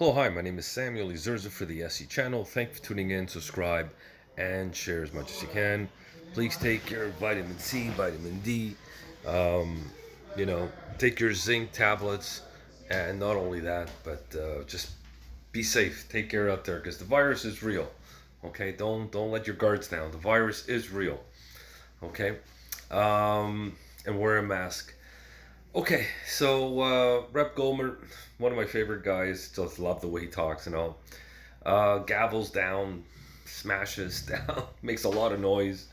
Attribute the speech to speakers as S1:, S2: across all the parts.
S1: Hello, hi, my name is Samuel Izurza for the SE channel. Thank you for tuning in, subscribe, and share as much as you can. Please take your vitamin C, vitamin D, you know, take your zinc tablets, and not only that, but just be safe. Take care out there because the virus is real. Okay, don't let your guards down. The virus is real. Okay, and wear a mask. Okay, so Rep Gohmert, one of my favorite guys. Just love the way he talks and all. Gavels down, smashes down, makes a lot of noise.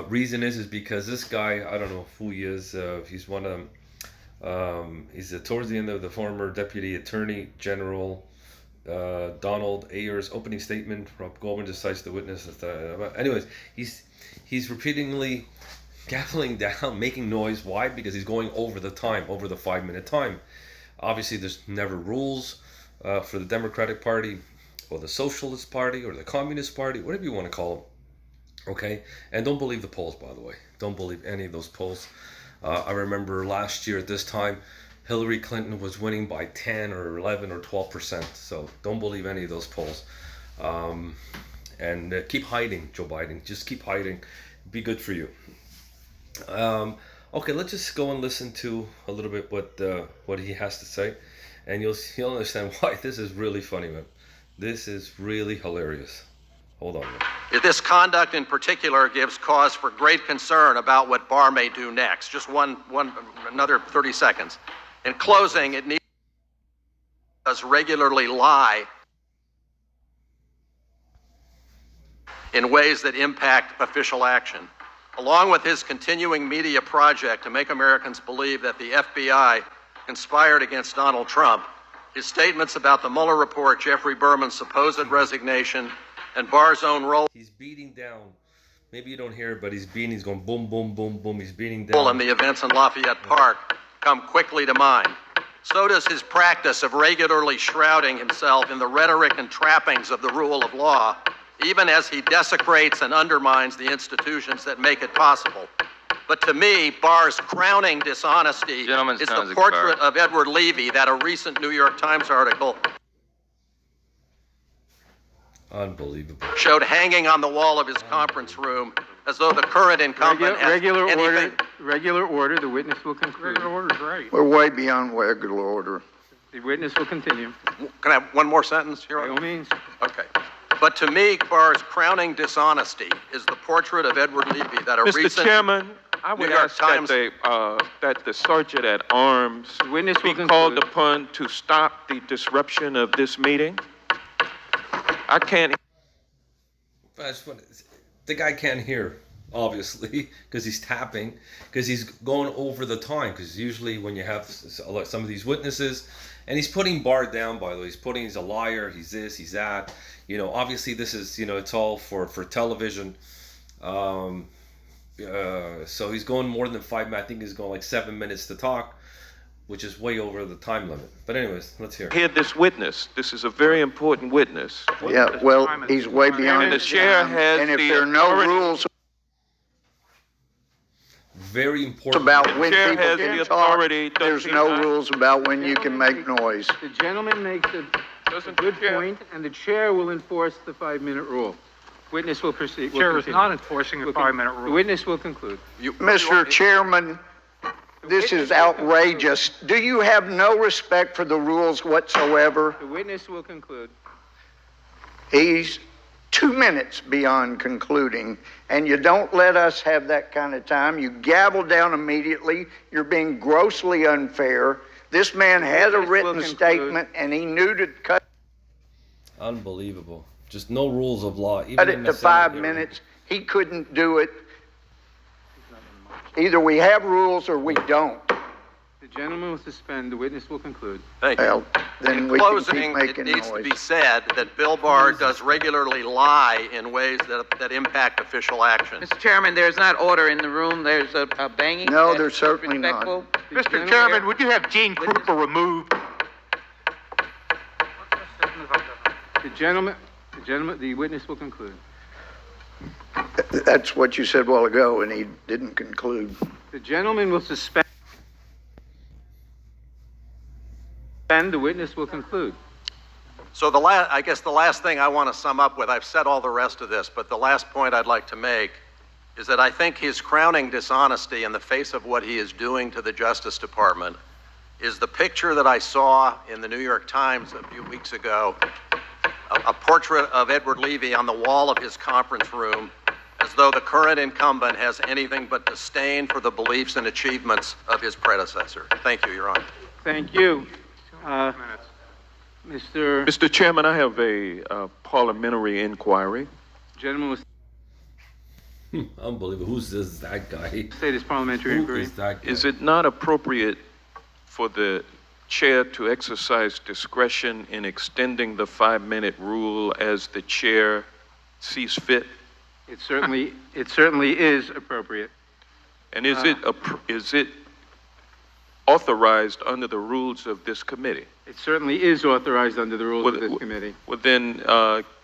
S1: Reason is because this guy, I don't know who he is. He's one of he's towards the end of the former Deputy Attorney General Donald Ayer's opening statement. Rob Goldman decides to witness. Anyways, he's repeatedly gaveling down, making noise. Why? Because he's going over the time, over the 5-minute time. Obviously, there's never rules for the Democratic Party or the Socialist Party or the Communist Party, whatever you want to call them. Okay? And don't believe the polls, by the way. Don't believe any of those polls. I remember last year at this time, Hillary Clinton was winning by 10 or 11 or 12%. So don't believe any of those polls. And keep hiding, Joe Biden. Just keep hiding. Be good for you. Okay, let's just go and listen to a little bit what he has to say, and you'll understand why this is really funny, man. This is really hilarious. Hold on, man.
S2: This conduct in particular gives cause for great concern about what Barr may do next. Just another 30 seconds. In closing, it does regularly lie in ways that impact official action. Along with his continuing media project to make Americans believe that the FBI conspired against Donald Trump, his statements about the Mueller report, Jeffrey Berman's supposed resignation, and Barr's own role.
S1: He's beating down. Maybe you don't hear it, but he's going boom, boom, boom, boom. He's beating down.
S2: In the events in Lafayette Park come quickly to mind. So does his practice of regularly shrouding himself in the rhetoric and trappings of the rule of law, even as he desecrates and undermines the institutions that make it possible. But to me, Barr's crowning dishonesty is the portrait of Edward Levy that a recent New York Times article
S1: Unbelievable.
S2: showed hanging on the wall of his conference room, as though the current incumbent
S3: Regular order, the witness will conclude.
S4: Regular order is right.
S5: We're way beyond regular order.
S3: The witness will continue.
S2: Can I have one more sentence here?
S3: By all means.
S2: Okay. But to me, Barr's crowning dishonesty is the portrait of Edward Levy that a
S4: Mr.
S2: recent
S4: Chairman, I would
S2: New York
S4: ask
S2: Times
S4: that the sergeant at arms
S3: The witness
S4: be
S3: will conclude.
S4: called upon to stop the disruption of this meeting. I can't.
S1: The guy can't hear, obviously, because he's tapping, because he's going over the time. Because usually when you have some of these witnesses, and he's putting Barr down, by the way, he's a liar, he's this, he's that. You know, obviously this is, it's all for television. So he's going more than 5 minutes. I think he's going like 7 minutes to talk, which is way over the time limit. But anyways, let's hear.
S4: Hear this witness. This is a very important witness.
S5: Yeah, well, he's way beyond
S4: And the
S5: his
S4: chair
S5: time.
S4: has
S5: And if
S4: the
S5: there are no
S4: authority-
S5: rules
S1: Very important.
S5: about
S4: The
S5: when
S4: chair
S5: people
S4: has
S5: can
S4: the
S5: talk,
S4: authority, does
S5: there's
S4: he
S5: no
S4: not?
S5: rules about when you can make noise.
S3: The gentleman makes a
S4: Doesn't
S3: good
S4: the chair-
S3: point, and the chair will enforce the 5-minute rule. Witness will proceed.
S4: Chair
S3: will
S4: is
S3: continue.
S4: not enforcing a
S3: Will con-
S4: 5-minute
S3: The
S4: rule.
S3: witness will conclude.
S5: Mr. Chairman, this is outrageous. Do you have no respect for the rules whatsoever?
S3: The witness will conclude.
S5: He's 2 minutes beyond concluding, and you don't let us have that kind of time. You gavel down immediately. You're being grossly unfair. This man had a
S3: witness will
S5: written
S3: conclude.
S5: statement, and he knew to cut
S1: Unbelievable. Just no rules of law. Even
S5: it
S1: in the
S5: to
S1: Senate
S5: 5
S1: hearing.
S5: minutes. He couldn't do it. Either we have rules or we don't.
S3: The gentleman will suspend. The witness will conclude.
S2: Thank you.
S5: Well, then
S2: In
S5: we can
S2: closing,
S5: keep
S2: it
S5: making
S2: needs to be
S5: noise.
S2: said that Bill Barr does regularly lie in ways that impact official action.
S6: Mr. Chairman, there's not order in the room. There's a banging.
S5: No,
S6: that's
S5: there's certainly not.
S6: disrespectful.
S3: Mr.
S4: Chairman, would you have Gene Krupa removed?
S3: The witness will conclude.
S5: That's what you said a while ago, and he didn't conclude.
S3: The gentleman will suspend. The witness will conclude.
S2: So I guess the last thing I want to sum up with, I've said all the rest of this, but the last point I'd like to make is that I think his crowning dishonesty in the face of what he is doing to the Justice Department is the picture that I saw in the New York Times a few weeks ago, a portrait of Edward Levy on the wall of his conference room, as though the current incumbent has anything but disdain for the beliefs and achievements of his predecessor. Thank you, Your Honor.
S3: Thank you.
S4: Mr. Chairman, I have a parliamentary inquiry.
S3: Gentleman will
S1: Unbelievable. Who's that guy?
S3: state his parliamentary
S1: Who
S3: inquiry.
S1: is that guy?
S4: Is it not appropriate for the chair to exercise discretion in extending the 5-minute rule as the chair sees fit?
S3: It certainly is appropriate.
S4: And is it authorized under the rules of this committee?
S3: It certainly is authorized under the rules of this committee.
S4: Well, then,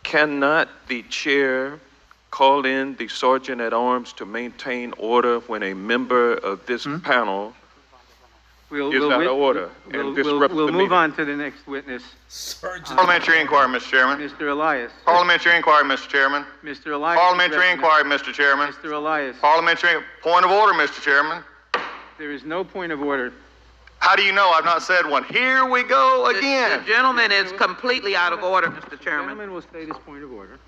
S4: cannot the chair call in the sergeant at arms to maintain order when a member of this panel is out of order and disrupts the
S3: We'll
S4: meeting?
S3: move on to the next witness,
S1: Sergeant.
S7: Parliamentary inquiry, Mr. Chairman.
S3: Mr. Elias.
S7: Parliamentary inquiry, Mr. Chairman.
S3: Mr. Elias.
S7: Parliamentary inquiry, Mr. Chairman.
S3: Mr. Elias.
S7: Parliamentary point of order, Mr. Chairman.
S3: There is no point of order.
S7: How do you know I've not said one? Here we go again.
S6: The gentleman is completely out of order, Mr.
S3: The
S6: Chairman.
S3: gentleman will state his point of order.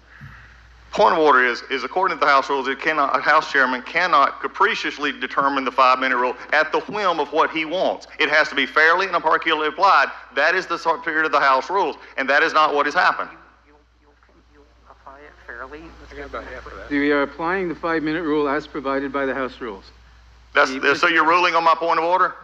S7: Point of order is according to the House rules, a House chairman cannot capriciously determine the 5-minute rule at the whim of what he wants. It has to be fairly and impartially applied. That is the spirit of the House rules, and that is not what has happened.
S8: You apply it fairly?
S3: We are applying the 5-minute rule as provided by the House rules.
S7: So you're ruling on my point of order?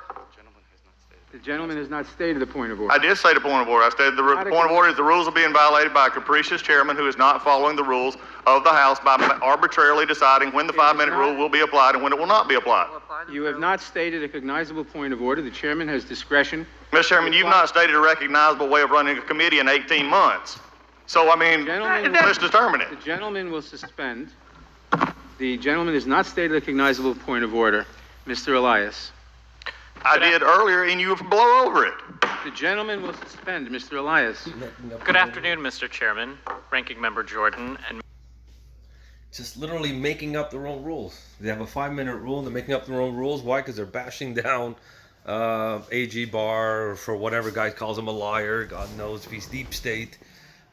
S3: The gentleman has not stated the point of order.
S7: I did say the point of order. I stated the point of order is the rules are being violated by a capricious chairman who is not following the rules of the House by arbitrarily deciding when the 5-minute rule will be applied and when it will not be applied.
S3: You have not stated a cognizable point of order. The chairman has discretion.
S7: Mr. Chairman, you've not stated a recognizable way of running a committee in 18 months. So, I mean, let's determine it.
S3: The gentleman will suspend. The gentleman has not stated a cognizable point of order. Mr. Elias.
S7: I did earlier, and you blow over it.
S3: The gentleman will suspend. Mr. Elias.
S8: Good afternoon, Mr. Chairman, Ranking Member Jordan, and
S1: Just literally making up their own rules. They have a 5-minute rule and they're making up their own rules. Why? Because they're bashing down AG Barr for whatever guy calls him a liar. God knows if he's deep state.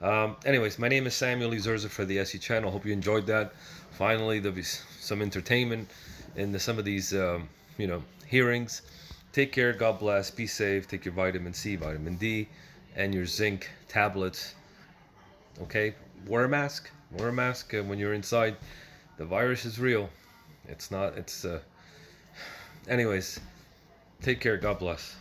S1: Anyways, my name is Samuel Zerza for the SE channel. Hope you enjoyed that. Finally, there'll be some entertainment in some of these, hearings. Take care. God bless. Be safe. Take your vitamin C, vitamin D, and your zinc tablets. Okay? Wear a mask. Wear a mask when you're inside. The virus is real. It's not. Anyways, take care. God bless.